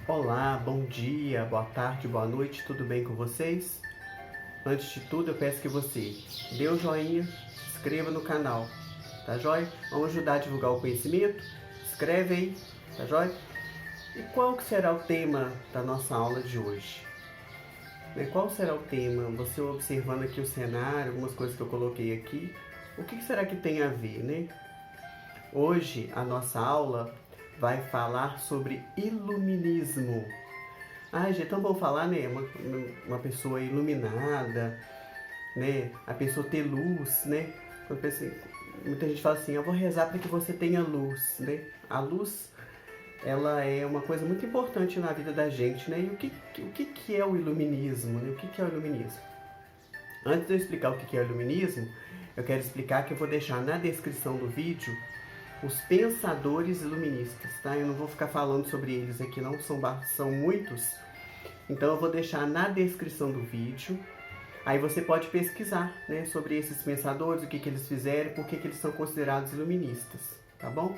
Olá, bom dia, boa tarde, boa noite, tudo bem com vocês? Antes de tudo, eu peço que você dê um joinha, se inscreva no canal, tá joia? Vamos ajudar a divulgar o conhecimento? Escreve aí, tá joia? E qual que será o tema da nossa aula de hoje? Qual será o tema? Você observando aqui o cenário, algumas coisas que eu coloquei aqui, o que será que tem a ver, né? Hoje a nossa aula vai falar sobre iluminismo. Gente, então vamos falar, né? Uma pessoa iluminada, né? A pessoa ter luz, né? Muita gente fala assim, eu vou rezar para que você tenha luz, né? A luz, ela é uma coisa muito importante na vida da gente, né? E o que é o iluminismo, né? O que é o iluminismo? Antes de eu explicar o que é o iluminismo, eu quero explicar que eu vou deixar na descrição do vídeo os pensadores iluministas, tá? Eu não vou ficar falando sobre eles aqui não, são muitos. Então eu vou deixar na descrição do vídeo. Aí você pode pesquisar, né, sobre esses pensadores, o que eles fizeram, por que eles são considerados iluministas, tá bom?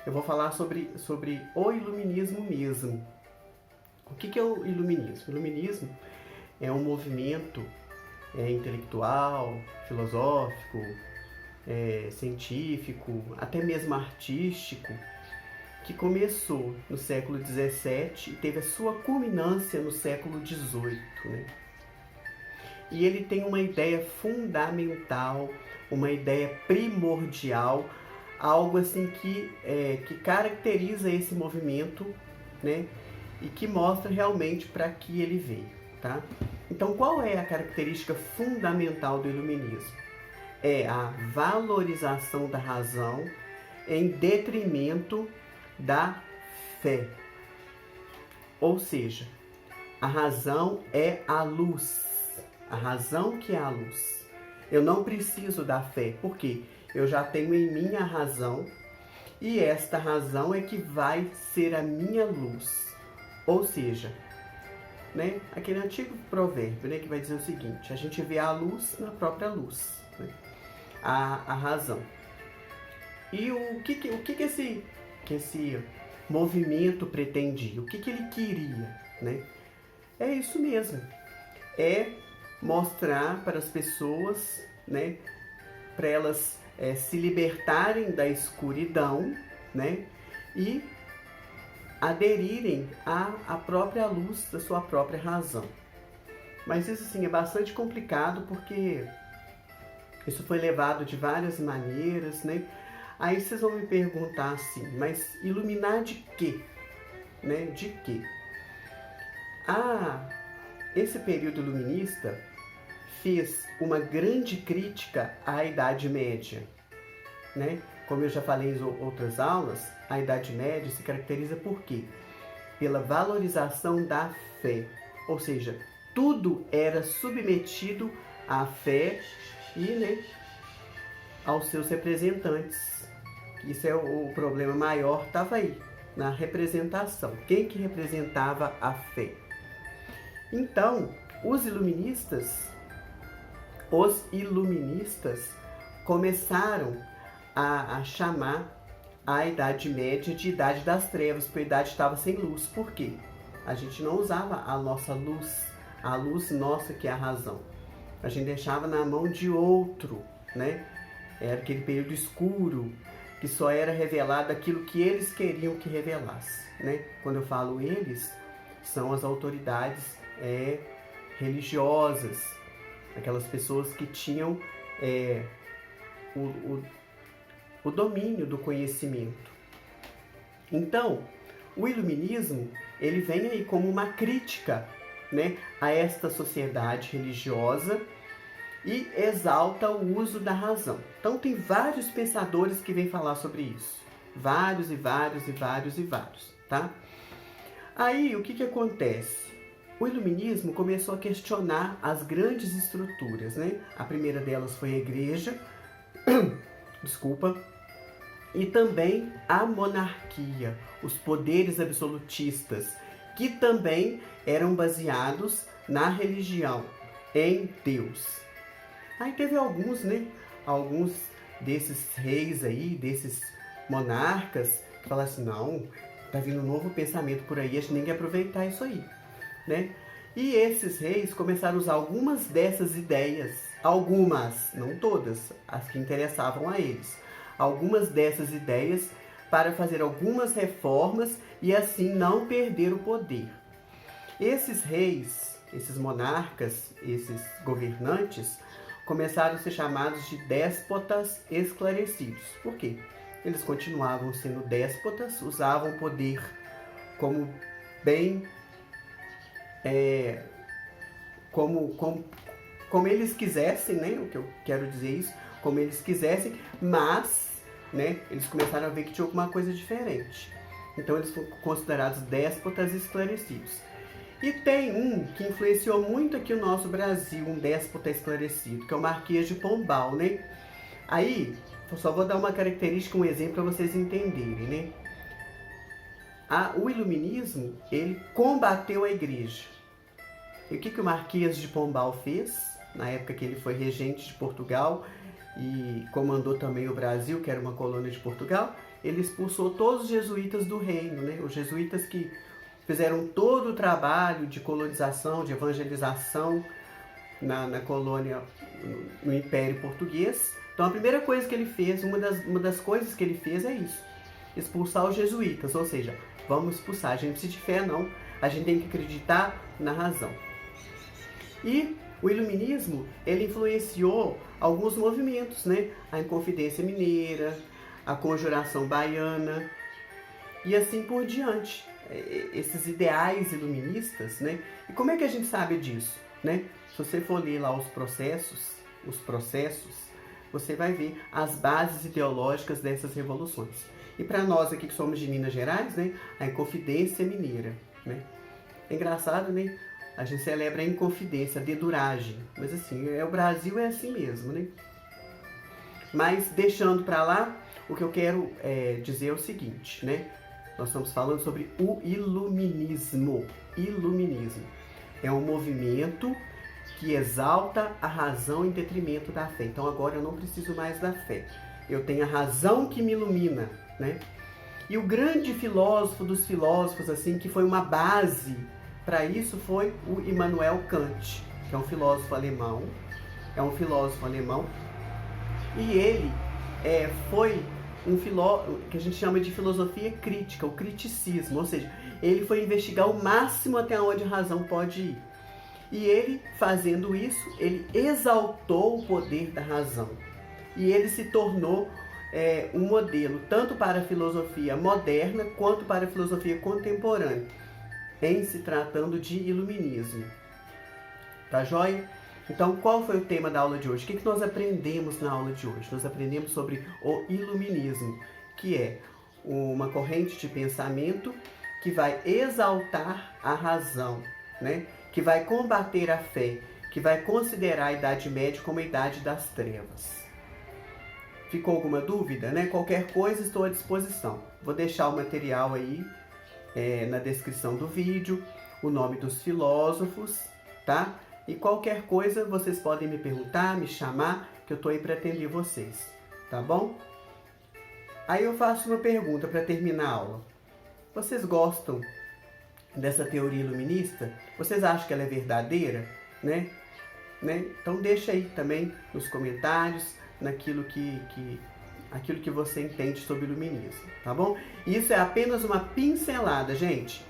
Eu vou falar sobre o iluminismo mesmo. O que é o iluminismo? O iluminismo é um movimento intelectual, filosófico, científico, até mesmo artístico, que começou no século XVII e teve a sua culminância no século XVIII, né? E ele tem uma ideia fundamental, uma ideia primordial, algo assim que caracteriza esse movimento, né? E que mostra realmente para que ele veio, tá? Então, qual é a característica fundamental do iluminismo? É a valorização da razão em detrimento da fé. Ou seja, a razão é a luz. A razão que é a luz. Eu não preciso da fé, porque eu já tenho em mim a razão e esta razão é que vai ser a minha luz. Ou seja, né, aquele antigo provérbio, né, que vai dizer o seguinte: a gente vê a luz na própria luz, né, a razão. E o que esse movimento pretendia? O que ele queria, né? É isso mesmo. É mostrar para as pessoas, né, para elas se libertarem da escuridão, né, e aderirem à própria luz da sua própria razão. Mas isso assim é bastante complicado porque isso foi levado de várias maneiras, né? Aí vocês vão me perguntar assim, mas iluminar de quê? Né? De quê? Esse período iluminista fez uma grande crítica à Idade Média, né? Como eu já falei em outras aulas, a Idade Média se caracteriza por quê? Pela valorização da fé, ou seja, tudo era submetido à fé e, né, aos seus representantes. Isso é o problema maior, estava aí, na representação. Quem que representava a fé? Então, os iluministas começaram a chamar a Idade Média de Idade das Trevas, porque a idade estava sem luz. Por quê? A gente não usava a nossa luz, a luz nossa que é a razão. A gente deixava na mão de outro, né? Era aquele período escuro, que só era revelado aquilo que eles queriam que revelasse, né? Quando eu falo eles, são as autoridades religiosas, aquelas pessoas que tinham o domínio do conhecimento. Então, o iluminismo, ele vem aí como uma crítica, né, a esta sociedade religiosa e exalta o uso da razão. Então, tem vários pensadores que vêm falar sobre isso. Vários, tá? Aí, o que acontece? O iluminismo começou a questionar as grandes estruturas, né? A primeira delas foi a igreja, e também a monarquia, os poderes absolutistas, que também eram baseados na religião, em Deus. Aí teve alguns, né? Alguns desses reis aí, desses monarcas, que falaram assim, não, tá vindo um novo pensamento por aí, a gente tem que aproveitar isso aí, né? E esses reis começaram a usar algumas dessas ideias, algumas, não todas, as que interessavam a eles, algumas dessas ideias para fazer algumas reformas e assim não perder o poder. Esses reis, esses monarcas, esses governantes, começaram a ser chamados de déspotas esclarecidos. Por quê? Eles continuavam sendo déspotas, usavam o poder como bem... como eles quisessem, né? O que eu quero dizer isso, como eles quisessem, mas, né, eles começaram a ver que tinha alguma coisa diferente. Então eles foram considerados déspotas esclarecidos. E tem um que influenciou muito aqui o nosso Brasil, um déspota esclarecido, que é o Marquês de Pombal, né? Aí, eu só vou dar uma característica, um exemplo para vocês entenderem, né? O iluminismo, ele combateu a igreja. E o que o Marquês de Pombal fez? Na época que ele foi regente de Portugal e comandou também o Brasil, que era uma colônia de Portugal, ele expulsou todos os jesuítas do reino, né? Os jesuítas que fizeram todo o trabalho de colonização, de evangelização na colônia, no Império Português. Então a primeira coisa que ele fez, uma das coisas que ele fez é isso, expulsar os jesuítas, ou seja, vamos expulsar, a gente não precisa de fé não, a gente tem que acreditar na razão. E o iluminismo, ele influenciou alguns movimentos, né? A Inconfidência Mineira, a Conjuração Baiana e assim por diante. Esses ideais iluministas, né? E como é que a gente sabe disso, né? Se você for ler lá os processos, você vai ver as bases ideológicas dessas revoluções. E para nós aqui que somos de Minas Gerais, né? A Inconfidência Mineira, né? É engraçado, né? A gente celebra a Inconfidência, a deduragem. Mas assim, o Brasil é assim mesmo, né? Mas deixando para lá, o que eu quero dizer é o seguinte, né? Nós estamos falando sobre o iluminismo. Iluminismo é um movimento que exalta a razão em detrimento da fé. Então agora eu não preciso mais da fé. Eu tenho a razão que me ilumina, né? E o grande filósofo dos filósofos, assim, que foi uma base para isso, foi o Immanuel Kant, que é um filósofo alemão. E ele foi um filósofo que a gente chama de filosofia crítica, o criticismo, ou seja, ele foi investigar o máximo até onde a razão pode ir. E ele, fazendo isso, ele exaltou o poder da razão. E ele se tornou um modelo, tanto para a filosofia moderna, quanto para a filosofia contemporânea, em se tratando de iluminismo. Tá joia? Então, qual foi o tema da aula de hoje? O que nós aprendemos na aula de hoje? Nós aprendemos sobre o iluminismo, que é uma corrente de pensamento que vai exaltar a razão, né? Que vai combater a fé, que vai considerar a Idade Média como a Idade das Trevas. Ficou alguma dúvida, né? Qualquer coisa, estou à disposição. Vou deixar o material aí na descrição do vídeo, o nome dos filósofos, tá? E qualquer coisa, vocês podem me perguntar, me chamar, que eu estou aí para atender vocês, tá bom? Aí eu faço uma pergunta para terminar a aula. Vocês gostam dessa teoria iluminista? Vocês acham que ela é verdadeira, né? Então deixa aí também nos comentários, naquilo aquilo que você entende sobre o iluminismo, tá bom? Isso é apenas uma pincelada, gente.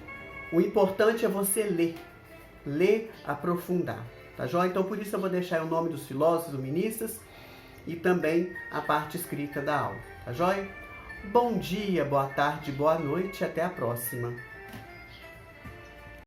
O importante é você ler, aprofundar, tá joia? Então por isso eu vou deixar o nome dos filósofos iluministas e também a parte escrita da aula, tá joia? Bom dia, boa tarde, boa noite e até a próxima.